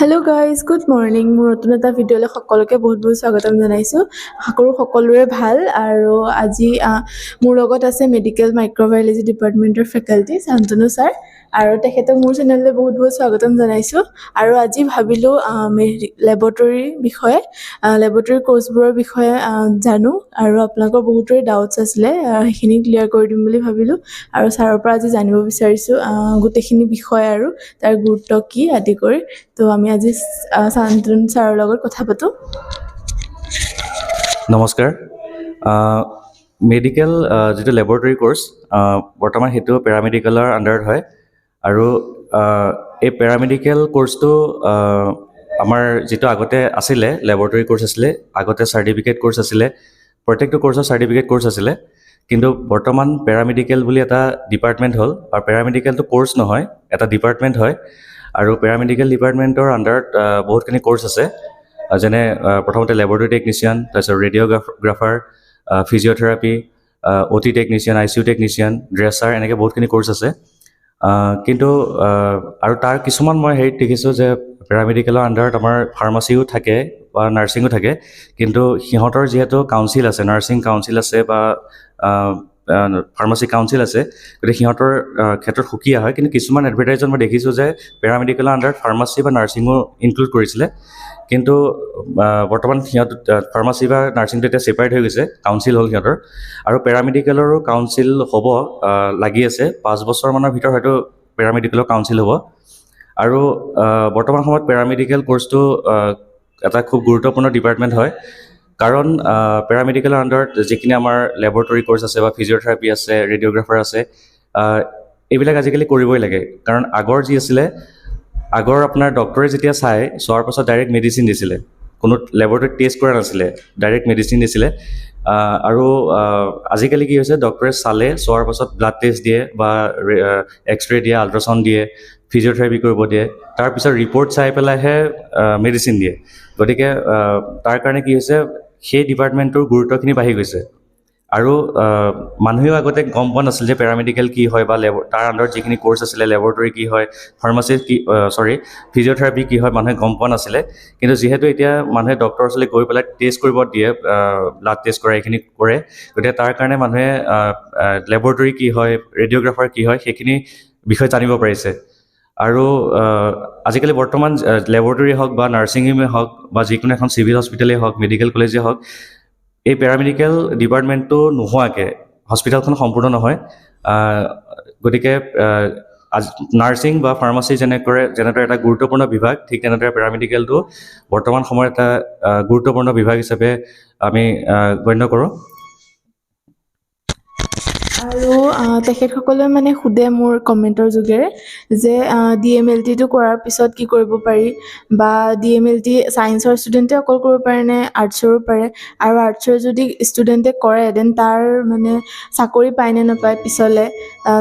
Hello' guys, good morning. মোৰ নতুন এটা ভিডিঅ'লৈ সকলোকে বহুত বহুত স্বাগতম জনাইছোঁ। আশা কৰোঁ সকলোৰে ভাল। আৰু আজি মোৰ লগত আছে মেডিকেল মাইক্ৰ'বায়'লজি ডিপাৰ্টমেণ্টৰ ফেকাল্টি শান্তনু ছাৰ, আৰু তেখেতক মোৰ চেনেললৈ বহুত বহুত স্বাগতম জনাইছোঁ। আৰু আজি ভাবিলোঁ লেবৰেটৰীৰ বিষয়ে, লেবৰেটৰী কৰ্চবোৰৰ বিষয়ে জানো, আৰু আপোনালোকৰ বহুতৰে ডাউটছ আছিলে, সেইখিনি ক্লিয়াৰ কৰি দিম বুলি ভাবিলোঁ। আৰু ছাৰৰ পৰা আজি জানিব বিচাৰিছোঁ গোটেইখিনি বিষয় আৰু তাৰ গুৰুত্ব কি আদি কৰি। তো আমি আজি শান্তনু ছাৰৰ লগত কথা পাতোঁ। নমস্কাৰ। মেডিকেল যিটো লেবৰেটৰী কোৰ্চ বৰ্তমান সেইটো পেৰামেডিকেলৰ আণ্ডাৰত হয়, আৰু এই পেৰামেডিকেল কোৰ্চটো আমাৰ যিটো আগতে আছিলে লেবৰেটৰী কোৰ্চ আছিলে, আগতে চাৰ্টিফিকেট কোৰ্চ আছিলে, প্ৰত্যেকটো কোৰ্চৰ চাৰ্টিফিকেট কোৰ্চ আছিলে। কিন্তু বৰ্তমান পেৰামেডিকেল বুলি এটা ডিপাৰ্টমেণ্ট হ'ল, আৰু পেৰামেডিকেলটো কোৰ্চ নহয়, এটা ডিপাৰ্টমেণ্ট হয়। আৰু পেৰামেডিকেল ডিপাৰ্টমেণ্টৰ আণ্ডাৰত বহুতখিনি কোৰ্চ আছে, যেনে প্ৰথমতে লেবৰেটৰী টেকনিচিয়ান, তাৰপিছত radiographer, physiotherapy, O' T technician, I C U technician, dresser, এনেকৈ বহুতখিনি কোৰ্চ আছে। কিন্তু আৰু তাৰ কিছুমান মই হেৰিত দেখিছোঁ যে পেৰামেডিকেলৰ আণ্ডাৰত আমাৰ ফাৰ্মাচীও থাকে বা নাৰ্ছিঙো থাকে, কিন্তু সিহঁতৰ যিহেতু কাউন্সিল আছে, নাৰ্ছিং কাউন্সিল আছে বা ফাৰ্মাচী কাউন্সিল আছে, গতিকে সিহঁতৰ ক্ষেত্ৰত সুকীয়া হয়। কিন্তু কিছুমান এডভাৰটাইজত মই দেখিছোঁ যে পেৰামেডিকেলৰ আণ্ডাৰত ফাৰ্মাচী বা নাৰ্ছিঙো ইনক্লুড কৰিছিলে, কিন্তু বৰ্তমান সিহঁত ফাৰ্মাচী বা নাৰ্ছিংটো এতিয়া ছেপাৰেট হৈ গৈছে, কাউন্সিল হ'ল সিহঁতৰ। আৰু পেৰামেডিকেলৰো কাউন্সিল হ'ব লাগি আছে, 5 বছৰমানৰ ভিতৰত হয়তো পেৰামেডিকেলৰ কাউন্সিল হ'ব। আৰু বৰ্তমান সময়ত পেৰামেডিকেল কোৰ্চটো এটা খুব গুৰুত্বপূৰ্ণ ডিপাৰ্টমেণ্ট হয়, কাৰণ পেৰামেডিকেলৰ আণ্ডাৰত যিখিনি আমাৰ লেবৰেটৰী কোৰ্চ আছে বা ফিজিঅ'থেৰাপি আছে, ৰেডিঅ'গ্ৰাফাৰ আছে, এইবিলাক আজিকালি কৰিবই লাগে। কাৰণ আগৰ যি আছিলে, আগৰ আপোনাৰ ডক্টৰে যেতিয়া চোৱাৰ পাছত ডাইৰেক্ট মেডিচিন দিছিলে, কোনো লেবৰেটৰীত টেষ্ট কৰা নাছিলে, ডাইৰেক্ট মেডিচিন দিছিলে। আৰু আজিকালি কি হৈছে, ডক্টৰে চোৱাৰ পাছত ব্লাড টেষ্ট দিয়ে বা এক্সৰে দিয়ে, আল্ট্ৰাচাউণ্ড দিয়ে, ফিজিঅ'থেৰাপি কৰিব দিয়ে, তাৰপিছত ৰিপৰ্ট চাই পেলাইহে মেডিচিন দিয়ে। গতিকে তাৰ কাৰণে কি হৈছে, সেই ডিপাৰ্টমেণ্টটোৰ গুৰুত্বখিনি বাঢ়ি গৈছে। আৰু মানুহেও আগতে গম পোৱা নাছিল যে পেৰামেডিকেল কি হয়, বা তাৰ আণ্ডাৰত যিখিনি কোৰ্চ আছিলে, লেবৰেটৰী কি হয়, ফাৰ্মাচী কি, ফিজিঅ'থেৰাপি কি হয়, মানুহে গম পোৱা নাছিলে। কিন্তু যিহেতু এতিয়া মানুহে ডক্টৰৰ ওচৰলৈ গৈ পেলাই টেষ্ট কৰিব দিয়ে, ব্লাড টেষ্ট কৰে, এইখিনি কৰে, গতিকে তাৰ কাৰণে মানুহে লেবৰেটৰী কি হয়, ৰেডিঅ'গ্ৰাফাৰ কি হয়, সেইখিনি বিষয়ে জানিব পাৰিছে। আৰু আজিকালি বৰ্তমান লেবৰেটৰী হওক বা নাৰ্ছিং হোমেই হওক বা যিকোনো এখন চিভিল হস্পিটেলেই হওক, মেডিকেল কলেজেই হওক, এই পেৰামেডিকেল ডিপাৰ্টমেণ্টটো নোহোৱাকৈ হস্পিটেলখন সম্পূৰ্ণ নহয়। গতিকে নাৰ্ছিং বা ফাৰ্মাচী যেনেদৰে এটা গুৰুত্বপূৰ্ণ বিভাগ, ঠিক তেনেদৰে পেৰামেডিকেলটো বৰ্তমান সময়ত এটা গুৰুত্বপূৰ্ণ বিভাগ হিচাপে আমি গণ্য কৰোঁ। আৰু তেখেতসকলে মানে সোধে মোৰ কমেণ্টৰ যোগেৰে যে DMLT-টো কৰাৰ পিছত কি কৰিব পাৰি, বা DMLT ছায়েন্সৰ ষ্টুডেণ্টে অকল কৰিব পাৰে নে আৰ্টছৰো পাৰে, আৰু আৰ্টছৰ যদি ষ্টুডেণ্টে কৰে দেন তাৰ মানে চাকৰি পায় নে নাপায়, পিছলৈ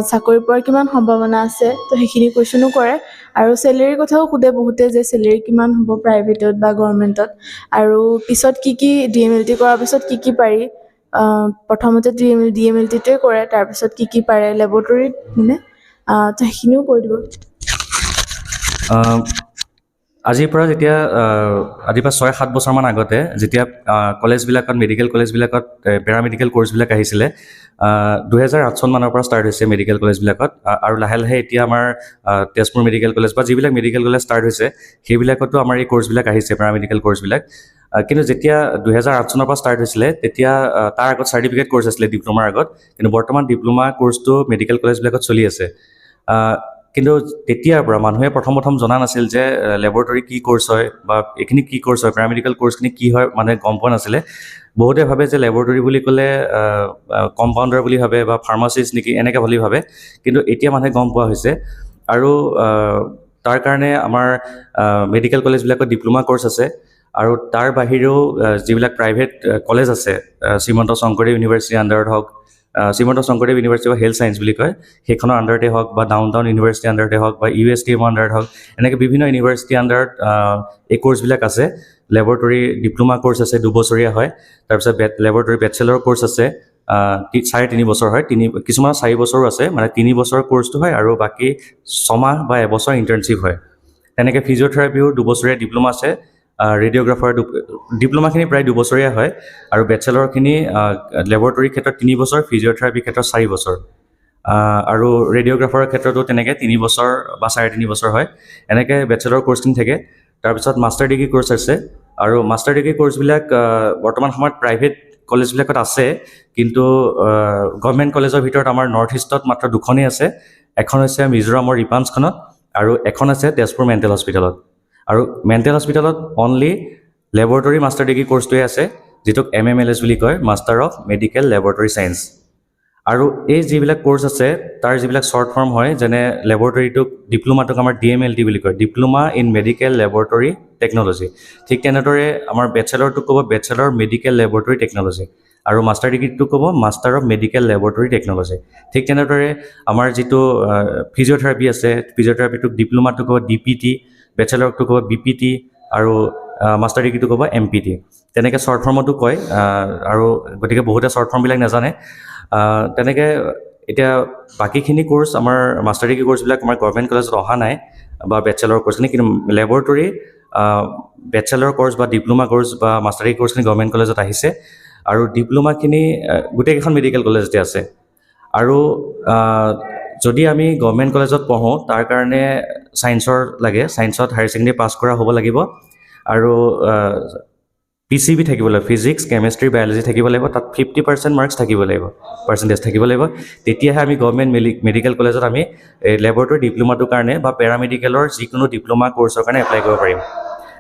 চাকৰি পোৱাৰ কিমান সম্ভাৱনা আছে, তো সেইখিনি কুৱেশ্যনো কৰে। আৰু চেলেৰীৰ কথাও সোধে বহুতে যে চেলেৰী কিমান হ'ব প্ৰাইভেটত বা গভৰ্ণমেণ্টত, আৰু পিছত কি DMLT কৰাৰ পিছত কি পাৰি। প্ৰথমতে DMLT-টোৱে কৰে, তাৰপিছত কি পাৰে লেবৰেটৰীত, মানে তো সেইখিনিও কৈ দিব। আজিৰ পৰা 6-7 বছৰমান আগতে যেতিয়া কলেজবিলাকত, মেডিকেল কলেজবিলাকত পেৰামেডিকেল কোৰ্চবিলাক আহিছিলে, 2008 চনমানৰ পৰা ষ্টাৰ্ট হৈছে মেডিকেল কলেজবিলাকত। আৰু লাহে লাহে এতিয়া আমাৰ তেজপুৰ মেডিকেল কলেজ বা যিবিলাক মেডিকেল কলেজ ষ্টাৰ্ট হৈছে, সেইবিলাকতো আমাৰ এই কোৰ্চবিলাক আহিছে, পেৰামেডিকেল কোৰ্চবিলাক। কিন্তু যেতিয়া 2008 চনৰ পৰা ষ্টাৰ্ট হৈছিলে, তেতিয়া তাৰ আগত চাৰ্টিফিকেট কোৰ্চ আছিলে ডিপ্ল'মাৰ আগত, কিন্তু বৰ্তমান ডিপ্ল'মা কোৰ্চটো মেডিকেল কলেজবিলাকত চলি আছে। কিন্তু তেতিয়াৰ পৰা মানুহে প্ৰথম জনা নাছিল যে লেবৰেটৰী কি কোৰ্চ হয় বা এইখিনি কি কোৰ্চ হয়, পেৰামেডিকেল কোৰ্চখিনি কি হয়, মানুহে গম পোৱা নাছিলে। বহুতে ভাবে যে লেবৰেটৰী বুলি ক'লে কম্পাউণ্ডাৰ বুলি ভাবে বা ফাৰ্মাচিষ্ট নেকি, এনেকৈ বুলি ভাবে। কিন্তু এতিয়া মানুহে গম পোৱা হৈছে। আৰু তাৰ কাৰণে আমাৰ মেডিকেল কলেজবিলাকত ডিপ্ল'মা কোৰ্চ আছে। আৰু তাৰ বাহিৰেও যিবিলাক প্ৰাইভেট কলেজ আছে, শ্ৰীমন্ত শংকৰদেৱ ইউনিভাৰ্চিটিৰ আণ্ডাৰত হওক, Srimanta Sankardev university of health science বুলি কয়, সেইখনৰ আণ্ডাৰতে হওক, বা ডাউন টাউন ইউনিভাৰ্চিটিৰ আণ্ডাৰতে হওক, বা USTM আণ্ডাৰত হওক, এনেকৈ বিভিন্ন ইউনিভাৰ্চিটিৰ আণ্ডাৰত এই কোৰ্চবিলাক আছে। লেবৰেটৰী ডিপ্ল'মা কোৰ্চ আছে, 2 বছৰীয়া হয়। তাৰপিছত লেবৰেটৰী বেচেলৰ কোৰ্চ আছে, 3.5 বছৰ হয়, কিছুমানৰ 4 বছৰো আছে, মানে 3 বছৰৰ কোৰ্চটো হয়, আৰু বাকী 6 মাহ বা এবছৰ ইণ্টাৰ্ণশ্বিপ হয়। তেনেকৈ ফিজিঅ'থেৰাপিও 2 বছৰীয়া ডিপ্ল'মা আছে, ৰেডিঅ'গ্ৰাফাৰ ডিপ্ল'মাখিনি প্ৰায় 2 বছৰীয়া হয়, আৰু বেচেলৰখিনি লেবৰেটৰীৰ ক্ষেত্ৰত 3 বছৰ, ফিজিঅ'থেৰাপিৰ ক্ষেত্ৰত 4 বছৰ, আৰু ৰেডিঅ'গ্ৰাফাৰৰ ক্ষেত্ৰতো তেনেকৈ 3 বছৰ বা 3.5 বছৰ হয়। এনেকৈ বেচেলৰ কৰ্চখিনি থাকে। তাৰপিছত মাষ্টাৰ ডিগ্ৰী কৰ্চ আছে, আৰু মাষ্টাৰ ডিগ্ৰী কৰ্চবিলাক বৰ্তমান সময়ত প্ৰাইভেট কলেজবিলাকত আছে, কিন্তু গভৰ্ণমেণ্ট কলেজৰ ভিতৰত আমাৰ নৰ্থ ইষ্টত মাত্ৰ 2খনেই আছে। এখন হৈছে মিজোৰামৰ ৰিপাঞ্চখনত, আৰু এখন আছে তেজপুৰ মেণ্টেল হস্পিটেলত। আৰু মেণ্টেল হস্পিটেলত অনলি লেবৰেটৰী মাষ্টাৰ ডিগ্ৰী কৰ্চটোৱে আছে, যিটোক MMLS বুলি কয়, master of medical laboratory science. আৰু এই যিবিলাক কৰ্চ আছে তাৰ যিবিলাক শ্বৰ্ট ফৰ্ম হয়, যেনে লেবৰেটৰীটোক ডিপ্ল'মাটোক আমাৰ DMLT বুলি কয়, diploma in medical laboratory technology. ঠিক তেনেদৰে আমাৰ বেচেলৰটোক ক'ব বেচেলৰ মেডিকেল লেবৰেটৰী টেকন'লজি, আৰু মাষ্টাৰ ডিগ্ৰীটোক ক'ব master of medical laboratory technology. ঠিক তেনেদৰে আমাৰ যিটো ফিজিঅ'থেৰাপি আছে, ফিজিঅ'থেৰাপিটোক ডিপ্ল'মাটোক ক'ব DPT, বেচেলৰটোক ক'ব BPT, আৰু মাষ্টাৰ ডিগ্ৰীটো ক'ব MPT। তেনেকৈ শ্বৰ্ট ফৰ্মতো কয়, আৰু গতিকে বহুতে শ্বৰ্ট ফৰ্মবিলাক নাজানে। তেনেকৈ এতিয়া বাকীখিনি কৰ্চ আমাৰ মাষ্টাৰ ডিগ্ৰী কৰ্চবিলাক আমাৰ গভৰ্ণমেণ্ট কলেজত অহা নাই, বা বেচেলৰ কৰ্চখিনি, কিন্তু লেবৰেটৰী বেচেলৰ কৰ্চ বা ডিপ্ল'মা কৰ্চ বা মাষ্টাৰ ডিগ্ৰী কৰ্চখিনি গভৰ্ণমেণ্ট কলেজত আহিছে, আৰু ডিপ্ল'মাখিনি গোটেইকেইখন মেডিকেল কলেজতে আছে। আৰু যদি আমি গভৰ্ণমেণ্ট কলেজত পঢ়োঁ, তাৰ কাৰণে ছায়েন্সৰ লাগে, ছায়েন্সত হায়াৰ ছেকেণ্ডেৰী পাছ কৰা হ'ব লাগিব, আৰু PCB থাকিব লাগিব, ফিজিক্স, কেমেষ্ট্ৰি, বায়'লজি থাকিব লাগিব, তাত 50% মাৰ্কছ থাকিব লাগিব, পাৰ্চেণ্টেজ থাকিব লাগিব। তেতিয়াহে আমি গভৰ্ণমেণ্ট মেডিকেল কলেজত আমি লেবৰেটৰী ডিপ্ল'মাটোৰ কাৰণে বা পেৰামেডিকেলৰ যিকোনো ডিপ্ল'মা কৰ্চৰ কাৰণে এপ্লাই কৰিব পাৰিম।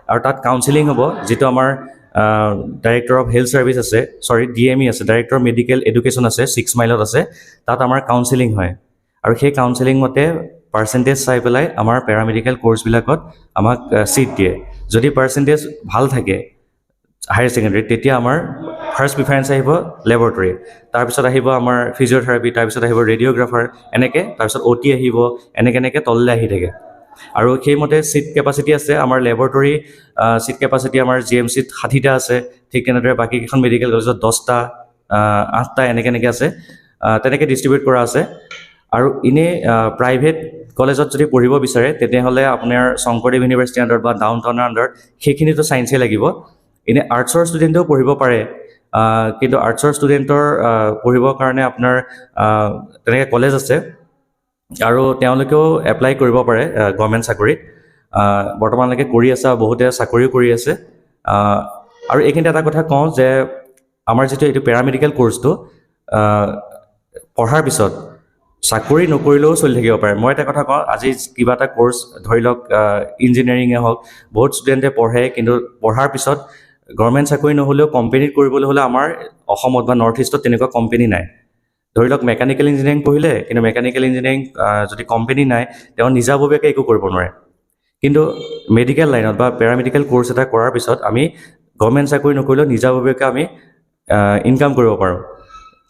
আৰু তাত কাউন্সেলিং হ'ব, যিটো আমাৰ ডাইৰেক্টৰ অফ হেল্থ ছাৰ্ভিচ আছে, DME আছে, ডাইৰেক্টৰ অফ মেডিকেল এডুকেশ্যন আছে, 6 মাইলত আছে, তাত আমাৰ কাউন্সেলিং হয়। আৰু সেই কাউন্সেলিং মতে পাৰ্চেণ্টেজ চাই পেলাই আমাৰ পেৰামেডিকেল কৰ্চবিলাকত আমাক ছিট দিয়ে। যদি পাৰ্চেণ্টেজ ভাল থাকে হায়াৰ ছেকেণ্ডেৰীত, তেতিয়া আমাৰ ফাৰ্ষ্ট প্ৰিফাৰেঞ্চ আহিব লেবৰেটৰী, তাৰপিছত আহিব আমাৰ ফিজিঅ'থেৰাপি, তাৰপিছত আহিব ৰেডিঅ'গ্ৰাফাৰ, এনেকৈ তাৰপিছত OT আহিব, এনেকৈ তললৈ আহি থাকে। আৰু সেইমতে ছিট কেপাচিটি আছে, আমাৰ লেবৰেটৰী ছিট কেপাচিটি আমাৰ GMCত 60টা আছে, ঠিক তেনেদৰে বাকীকেইখন মেডিকেল কলেজত 10টা, 8টা এনেকৈ আছে, তেনেকৈ ডিষ্ট্ৰিবিউট কৰা আছে। আৰু এনেই প্ৰাইভেট কলেজত যদি পঢ়িব বিচাৰে, তেতিয়াহ'লে আপোনাৰ শংকৰদেৱ ইউনিভাৰ্চিটিৰ আণ্ডাৰত বা ডাউন টাউনৰ আণ্ডাৰত সেইখিনিতো ছায়েন্সেই লাগিব। এনেই আৰ্টছৰ ষ্টুডেণ্টেও পঢ়িব পাৰে, কিন্তু আৰ্টছৰ ষ্টুডেণ্টৰ পঢ়িবৰ কাৰণে আপোনাৰ তেনেকৈ কলেজ আছে, আৰু তেওঁলোকেও এপ্লাই কৰিব পাৰে গভৰ্ণমেণ্ট চাকৰিত। বৰ্তমানলৈকে কৰি আছে, আৰু বহুতে চাকৰিও কৰি আছে। আৰু এইখিনিতে এটা কথা কওঁ যে আমাৰ যিটো এইটো পেৰামেডিকেল কৰ্চটো পঢ়াৰ পিছত চাকৰি নকৰিলেও চলি থাকিব পাৰে। মই এটা কথা কওঁ, আজি কিবা এটা কৰ্চ ধৰি লওক ইঞ্জিনিয়াৰিঙে হওক, বহুত ষ্টুডেণ্টে পঢ়ে, কিন্তু পঢ়াৰ পিছত গভৰ্ণমেণ্ট চাকৰি নহ'লেও কোম্পেনীত কৰিবলৈ হ'লে আমাৰ অসমত বা নৰ্থ ইষ্টত তেনেকুৱা কোম্পেনী নাই। ধৰি লওক মেকানিকেল ইঞ্জিনিয়াৰিং পঢ়িলে, কিন্তু মেকানিকেল ইঞ্জিনিয়াৰিং যদি কোম্পেনী নাই, তেওঁ নিজাববীয়াকৈ একো কৰিব নোৱাৰে। কিন্তু মেডিকেল লাইনত বা পেৰামেডিকেল কৰ্চ এটা কৰাৰ পিছত আমি গভৰ্ণমেণ্ট চাকৰি নকৰিলেও নিজাববীয়াকৈ আমি ইনকাম কৰিব পাৰোঁ।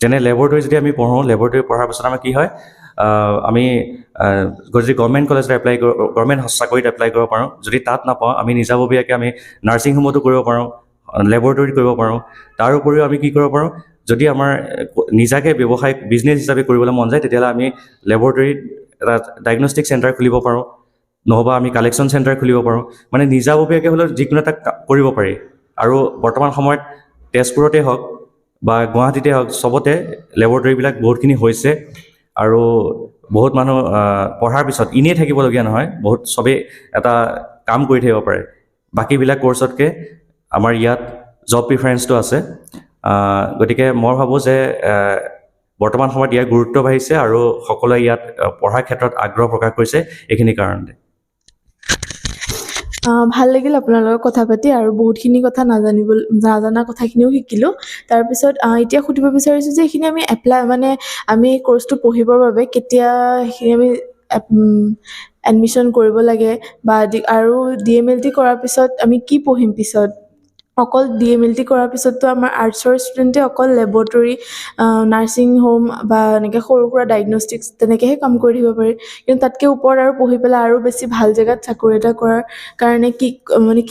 যেনে লেবৰেটৰী যদি আমি পঢ়োঁ, লেবৰেটৰী পঢ়াৰ পিছত আমাৰ কি হয়, আমি যদি গভৰ্ণমেণ্ট কলেজত এপ্লাই কৰোঁ, গভৰ্ণমেণ্ট চাকৰিত এপ্লাই কৰিব পাৰোঁ। যদি তাত নাপাওঁ, আমি নিজাববীয়াকৈ আমি নাৰ্ছিং হোমতো কৰিব পাৰোঁ, লেবৰেটৰীত কৰিব পাৰোঁ। তাৰ উপৰিও আমি কি কৰিব পাৰোঁ, যদি আমাৰ নিজাকৈ ব্যৱসায় বিজনেছ হিচাপে কৰিবলৈ মন যায়, তেতিয়াহ'লে আমি লেবৰেটৰীত এটা ডায়েগনষ্টিক চেণ্টাৰ খুলিব পাৰোঁ, নহ'বা আমি কালেকশ্যন চেণ্টাৰ খুলিব পাৰোঁ। মানে নিজাববীয়াকৈ হ'লেও যিকোনো এটা কৰিব পাৰি। আৰু বৰ্তমান সময়ত তেজপুৰতে হওক বা গুৱাহাটীতে হওক, চবতে লেবৰেটৰীবিলাক বহুতখিনি হৈছে, আৰু বহুত মানুহ পঢ়াৰ পিছত এনেই থাকিবলগীয়া নহয়, বহুত চবেই এটা কাম কৰি থাকিব পাৰে। বাকীবিলাক কৰ্চতকৈ আমাৰ ইয়াত জব প্ৰিফাৰেঞ্চটো আছে। গতিকে মই ভাবোঁ যে বৰ্তমান সময়ত ইয়াৰ গুৰুত্ব বাঢ়িছে, আৰু সকলোৱে ইয়াত পঢ়াৰ ক্ষেত্ৰত আগ্ৰহ প্ৰকাশ কৰিছে, এইখিনি কাৰণতে। ভাল লাগিল আপোনাৰ লগত কথা পাতি, আৰু বহুতখিনি কথা নাজানা কথাখিনিও শিকিলোঁ। তাৰপিছত এতিয়া সুধিব বিচাৰিছোঁ যে এইখিনি আমি আমি কৰ্চটো পঢ়িবৰ বাবে কেতিয়া সেইখিনি আমি এডমিশ্যন কৰিব লাগে, বা আৰু DMLT কৰাৰ পিছত আমি কি পঢ়িম পিছত? অকল DMLT কৰাৰ পিছততো আমাৰ আৰ্টছৰ ষ্টুডেণ্টে অকল লেবৰেটৰী, নাৰ্ছিং হোম বা এনেকৈ সৰু সুৰা ডায়েগনষ্টিক্স তেনেকৈহে কাম কৰি থাকিব পাৰি। কিন্তু তাতকৈ ওপৰত আৰু পঢ়ি পেলাই আৰু বেছি ভাল জেগাত চাকৰি এটা কৰাৰ কাৰণে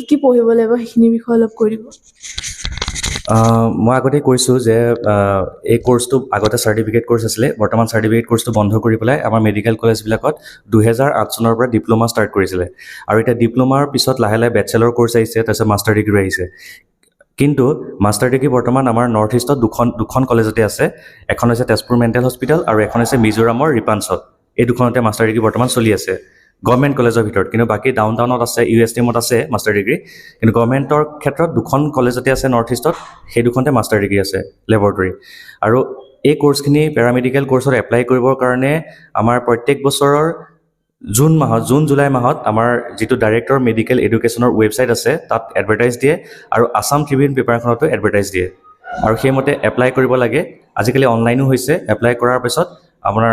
কি পঢ়িব লাগিব, সেইখিনিৰ বিষয়ে অলপ কৈ দিব। মই আগতে কৈছোঁ যে এই কোৰ্চটো আগতে চাৰ্টিফিকেট কোৰ্চ আছিলে, বৰ্তমান চাৰ্টিফিকেট কোৰ্চটো বন্ধ কৰি পেলাই আমাৰ মেডিকেল কলেজবিলাকত 2008 চনৰ পৰা ডিপ্ল'মা ষ্টাৰ্ট কৰিছিলে। আৰু এতিয়া ডিপ্ল'মাৰ পিছত লাহে লাহে বেচেলৰ কোৰ্চ আহিছে, তাৰপিছত মাষ্টাৰ ডিগ্ৰী আহিছে। কিন্তু মাষ্টাৰ ডিগ্ৰী বৰ্তমান আমাৰ নৰ্থ ইষ্টত দুখন কলেজতে আছে। এখন হৈছে তেজপুৰ মেণ্টেল হস্পিটেল আৰু এখন হৈছে মিজোৰামৰ ৰিপাঞ্চত। এই দুখনতে মাষ্টাৰ ডিগ্ৰী বৰ্তমান চলি আছে গভৰ্ণমেণ্ট কলেজৰ ভিতৰত। কিন্তু বাকী ডাউন টাউনত আছে, USTMত আছে মাষ্টাৰ ডিগ্ৰী। কিন্তু গভৰ্ণমেণ্টৰ ক্ষেত্ৰত দুখন কলেজতে আছে নৰ্থ ইষ্টত, সেই দুখনতে মাষ্টাৰ ডিগ্ৰী আছে লেবৰেটৰী। আৰু এই কোৰ্চখিনি পেৰামেডিকেল কোৰ্চত এপ্লাই কৰিবৰ কাৰণে আমাৰ প্ৰত্যেক বছৰৰ জুন জুলাই মাহত আমাৰ যিটো ডাইৰেক্টৰ মেডিকেল এডুকেশ্যনৰ ৱেবছাইট আছে তাত এডভাৰটাইজ দিয়ে, আৰু আছাম ট্ৰিবিউন পেপাৰখনতো এডভাৰটাইজ দিয়ে। আৰু সেইমতে এপ্লাই কৰিব লাগে। আজিকালি অনলাইনো হৈছে। এপ্লাই কৰাৰ পিছত আপোনাৰ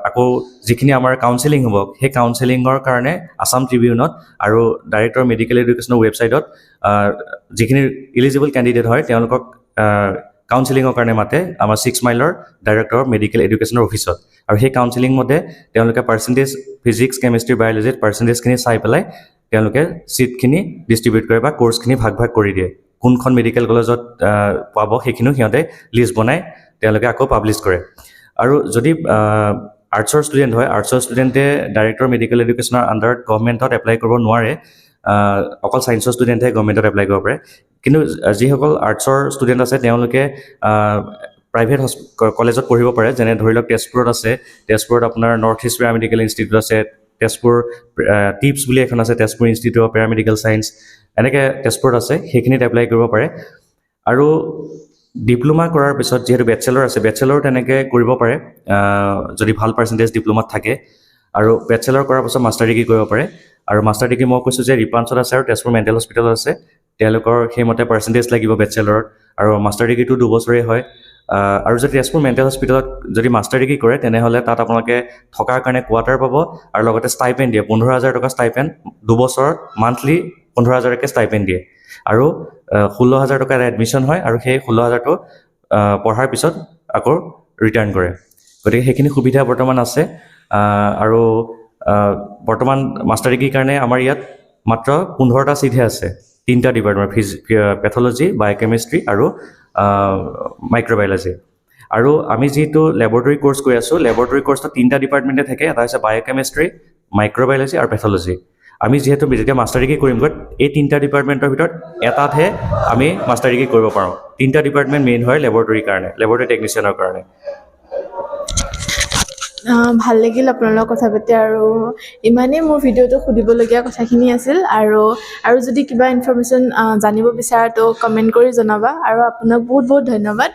আকৌ যিখিনি আমাৰ কাউন্সেলিং হ'ব, সেই কাউন্সেলিঙৰ কাৰণে আছাম ট্ৰিবিউনত আৰু ডাইৰেক্টৰ মেডিকেল এডুকেশ্যনৰ ৱেবছাইটত যিখিনি ইলিজিবল কেণ্ডিডেট হয় তেওঁলোকক কাউন্সেলিঙৰ কাৰণে মাতে আমাৰ 6 মাইলৰ ডাইৰেক্টৰ মেডিকেল এডুকেশ্যনৰ অফিচত। আৰু সেই কাউন্সেলিং মতে তেওঁলোকে পাৰ্চেণ্টেজ ফিজিক্স, কেমেষ্ট্ৰি, বায়'লজিত পাৰ্চেণ্টেজখিনি চাই পেলাই তেওঁলোকে ছিটখিনি ডিষ্ট্ৰিবিউট কৰে বা কোৰ্চখিনি ভাগ ভাগ কৰি দিয়ে। কোনখন মেডিকেল কলেজত পাব সেইখিনিও সিহঁতে লিষ্ট বনাই তেওঁলোকে আকৌ পাব্লিছ কৰে। আৰু যদি আৰ্টছৰ ষ্টুডেণ্ট হয়, আৰ্টছৰ ষ্টুডেণ্টে ডাইৰেক্টৰ মেডিকেল এডুকেশ্যনৰ আণ্ডাৰত গভৰ্ণমেণ্টত এপ্লাই কৰিব নোৱাৰে। অকল ছায়েন্সৰ ষ্টুডেণ্টে গভৰ্ণমেণ্টত এপ্লাই কৰিব পাৰে। কিন্তু যিসকল আৰ্টছৰ ষ্টুডেণ্ট আছে তেওঁলোকে প্ৰাইভেট কলেজত পঢ়িব পাৰে। যেনে ধৰি লওক তেজপুৰত আছে, তেজপুৰত আপোনাৰ নৰ্থ ইষ্ট পেৰামেডিকেল ইনষ্টিটিউট আছে, তেজপুৰ টিপছ বুলি এখন আছে, Tezpur institute of paramedical science, এনেকৈ তেজপুৰত আছে, সেইখিনিত এপ্লাই কৰিব পাৰে। আৰু ডিপ্ল'মা কৰাৰ পিছত যিহেতু বেচেলৰ আছে, বেচেলৰ তেনেকৈ কৰিব পাৰে যদি ভাল পাৰ্চেণ্টেজ ডিপ্ল'মাত থাকে। আৰু বেচেলৰ কৰাৰ পাছত মাষ্টাৰ ডিগ্ৰী কৰিব পাৰে। আৰু মাষ্টাৰ ডিগ্ৰী মই কৈছোঁ যে ৰিপাঞ্চত আছে আৰু তেজপুৰ মেণ্টেল হস্পিটেলত আছে। তেওঁলোকৰ সেইমতে পাৰ্চেণ্টেজ লাগিব বেচেলৰত। আৰু মাষ্টাৰ ডিগ্ৰীটো 2 বছৰেই হয়। আৰু যদি তেজপুৰ মেণ্টেল হস্পিটেলত যদি মাষ্টাৰ ডিগ্ৰী কৰে তেনেহ'লে তাত আপোনালোকে থকাৰ কাৰণে কোৱাৰ্টাৰ পাব আৰু লগতে ষ্টাইপেণ্ড দিয়ে, 15,000 টকা ষ্টাইপেণ্ড, 2 বছৰত মান্থলি 15,000কৈ ষ্টাইপেণ্ড দিয়ে। আৰু 16,000 টকাৰ এডমিশ্যন হয়, আৰু সেই 16,000টো পঢ়াৰ পিছত আকৌ ৰিটাৰ্ণ কৰে। গতিকে সেইখিনি সুবিধা বৰ্তমান আছে। আৰু বৰ্তমান মাষ্টাৰ ডিগ্ৰীৰ কাৰণে আমাৰ ইয়াত মাত্ৰ 15টা ছিটহে আছে। 3টা ডিপাৰ্টমেণ্ট, পেথলজি, বায়'কেমিষ্ট্ৰি আৰু মাইক্ৰ'বায়'লজি। আৰু আমি যিটো লেবৰেটৰী কোৰ্চ কৰি আছোঁ, লেবৰেটৰী কোৰ্চত 3টা ডিপাৰ্টমেণ্টে থাকে। এটা হৈছে বায়'কেমিষ্ট্ৰি, মাইক্ৰ'বায়'লজি আৰু পেথলজি। আমি যিহেতু যেতিয়া মাষ্টাৰ ডিগ্ৰী কৰিমগৈ, এই 3টা ডিপাৰ্টমেণ্টৰ ভিতৰত এটাতহে আমি মাষ্টাৰ ডিগ্ৰী কৰিব পাৰোঁ। 3টা ডিপাৰ্টমেণ্ট মেইন হয় লেবৰেটৰীৰ কাৰণে, লেবৰেটৰী টেকনিচিয়ানৰ কাৰণে। ভাল লাগিল আপোনাৰ লগত কথা পাতি, আৰু ইমানেই মোৰ ভিডিঅ'টো সুধিবলগীয়া কথাখিনি আছিল। আৰু যদি কিবা ইনফৰমেশ্যন জানিব বিচাৰা তো কমেণ্ট কৰি জনাবা। আৰু আপোনাক বহুত বহুত ধন্যবাদ।